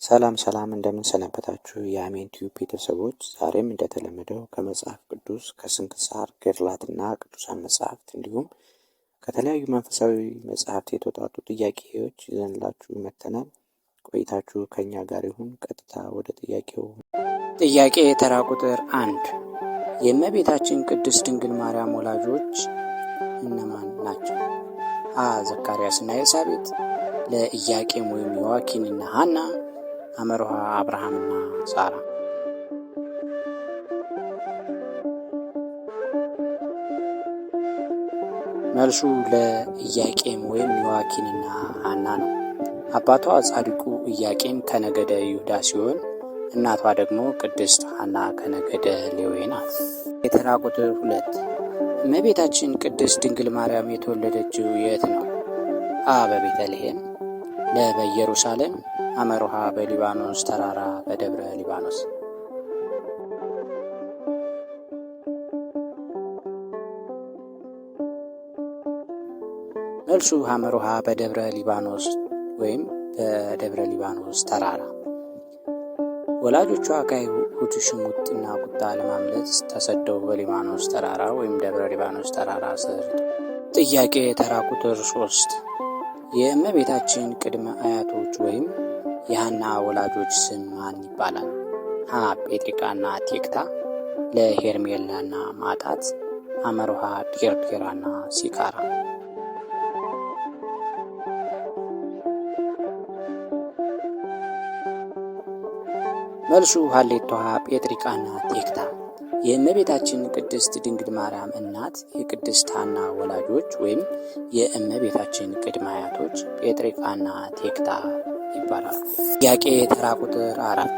ሰላም እንደምን ሰነበታችሁ የአሜን ቲዩብ ቤተሰቦች። ዛሬም እንደተለመደው ከመጽሐፍ ቅዱስ ከስንክሳር ገድላትና ቅዱሳን መጽሐፍት እንዲሁም ከተለያዩ መንፈሳዊ መጽሐፍት የተውጣጡ ጥያቄዎች ይዘንላችሁ መጥተናል። ቆይታችሁ ከኛ ጋር ይሁን። ቀጥታ ወደ ጥያቄው። ጥያቄ ተራ ቁጥር 1 የእመቤታችን ቅድስት ድንግል ማርያም ወላጆች እነማን ናቸው? አ ዘካርያስና ኤልሳቤጥ፣ ለኢያቄም ወይም ዮአኪንና ሐና፣ አመርሃ አብርሃምና ሳራ። መልሱ ለኢያቄም ወይም ዮአኪንና ሐና ነው። አባቷ ጻድቁ ኢያቄም ከነገደ ይሁዳ ሲሆን እናቷ ደግሞ ቅድስት ሐና ከነገደ ሌዊ ናት። የተራ ቁጥር 2 እመቤታችን ቅድስት ድንግል ማርያም የተወለደችው የት ነው? አ በቤተልሔም፣ ለ በኢየሩሳሌም፣ አመርሃ በሊባኖስ ተራራ በደብረ ሊባኖስ። መልሱ አመርሃ በደብረ ሊባኖስ ወይም በደብረ ሊባኖስ ተራራ። ወላጆቿ ከአይሁድ ሽሙጥና ቁጣ ለማምለጥ ተሰደው በሊባኖስ ተራራ ወይም ደብረ ሊባኖስ ተራራ ስር። ጥያቄ ተራ ቁጥር 3 የእመቤታችን ቅድመ አያቶች ወይም የሐና ወላጆች ስም ማን ይባላል? ሀ ጴጥሪቃና ቴክታ፣ ለሄርሜላና ማጣት፣ አመርሃ ዴርዴራና ሲካራ። መልሱ ሀሌቷ ጴጥሪቃና ቴክታ። የእመቤታችን ቅድስት ድንግል ማርያም እናት የቅድስት ሐና ወላጆች ወይም የእመቤታችን ቅድመ አያቶች ጴጥሪቃና ቴክታ ይባላል። ጥያቄ ተራ ቁጥር 4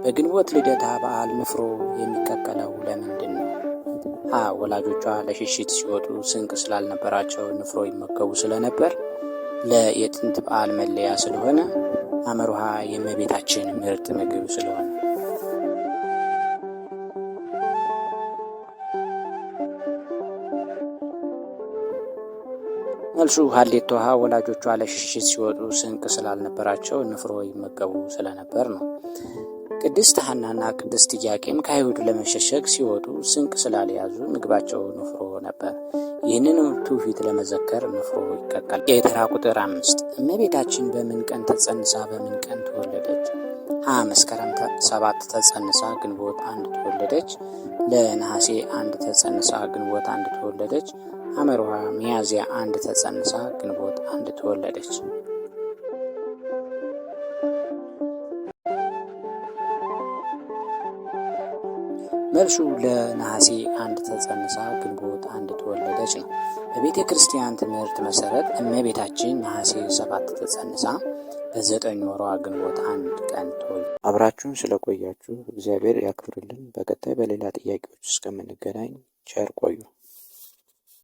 በግንቦት ልደታ በዓል ንፍሮ የሚቀቀለው ለምንድን ነው? ሀ ወላጆቿ ለሽሽት ሲወጡ ስንቅ ስላልነበራቸው ንፍሮ ይመገቡ ስለነበር፣ ለ የጥንት በዓል መለያ ስለሆነ፣ አመርሃ የእመቤታችን ምርጥ ምግብ ስለሆነ። መልሱ ሀሌቷ ወላጆቿ ለሽሽት ሲወጡ ስንቅ ስላልነበራቸው ንፍሮ ይመገቡ ስለነበር ነው። ቅድስት ሐናና ቅድስት ኢያቄም ከአይሁድ ለመሸሸግ ሲወጡ ስንቅ ስላልያዙ ምግባቸው ንፍሮ ነበር። ይህንን ትውፊት ለመዘከር ንፍሮ ይቀቀል። የተራ ቁጥር 5 እመቤታችን በምን ቀን ተጸንሳ በምን ቀን ተወለደች? ሀ መስከረም 7 ተጸንሳ ግንቦት 1 ተወለደች፣ ለነሐሴ 1 ተጸንሳ ግንቦት 1 ተወለደች፣ አመርሃ ሚያዝያ 1 ተጸንሳ ግንቦት 1 ተወለደች። መልሱ ለነሐሴ 1 ተጸንሳ ግንቦት 1 ተወለደች ነው። በቤተ ክርስቲያን ትምህርት መሰረት እመቤታችን ነሐሴ 7 ተጸንሳ በ9 ወሯ ግንቦት 1 ቀን ተወለደች። አብራችሁን ስለቆያችሁ እግዚአብሔር ያክብርልን። በቀጣይ በሌላ ጥያቄዎች እስከምንገናኝ ቸር ቆዩ።